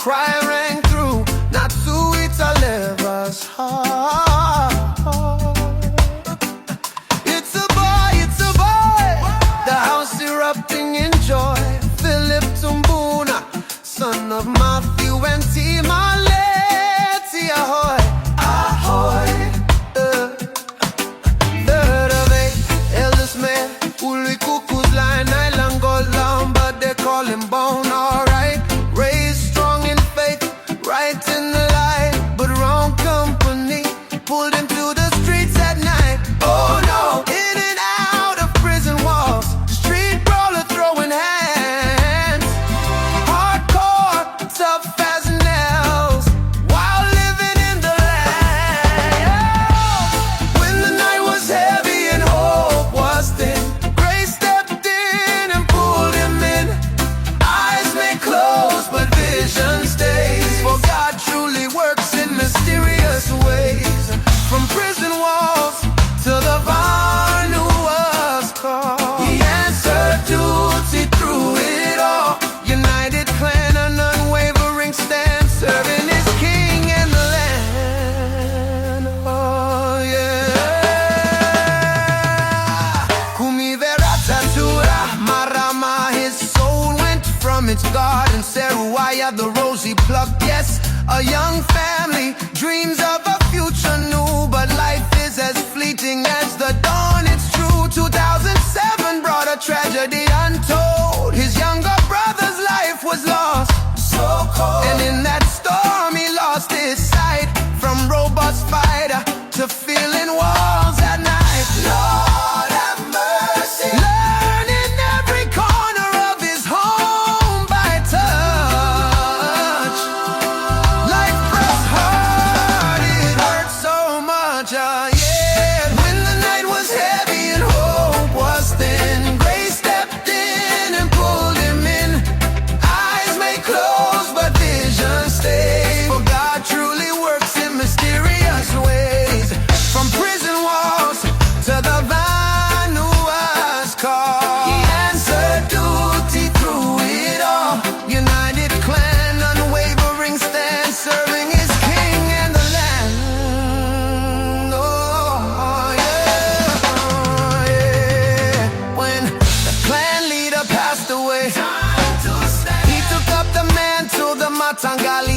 cry rang through, not to it a lover's heart. It's a boy, the house erupting in joy. Vilive Tubuna, son of Matthew and Timaleti, ahoy, ahoy. Third of eight, eldest man, Uli Cuckoo's line, island gold long, but they call him Bone, alright. Raised strong in faith, right in the light, but wrong company pulled him to the streets at night. Oh no, in and out of prison walls, street brawler throwing hands, hardcore, tough as nails, while living in the land. When the night was heavy and hope was thin, grace stepped in and pulled him in. Eyes may close, but vision stays, for God truly works in mysterious ways. From prison walls to the Vanua's call, he answered duty through it all. United clan, an unwavering stand, serving his king and the land. Oh yeah. Kumi veratatura marama, his soul went from its garden. Seruaya, the rose he plucked. Yes, a young family dreams of a future new, but life is as fleeting as the dawn. It's true. 2007 brought a tragedy untold. His younger brother's life was lost, so cold. And in that storm he lost his sight, from robust fighter to feeling walls at night. Lord have mercy. Learning every corner of his home by touch. Life pressed hard, it hurt so much, yeah. When the night was heavy and hope was thin, grace stepped in and pulled him in. Eyes may close, but vision stays, for God truly works in mysterious ways. From prison walls to the Vanua's call, he answered duty through it all. United clan, unwavering stand, serving his king and the land. Oh yeah, oh, yeah. When the clan leader passed away, he took up the mantle, the Matangali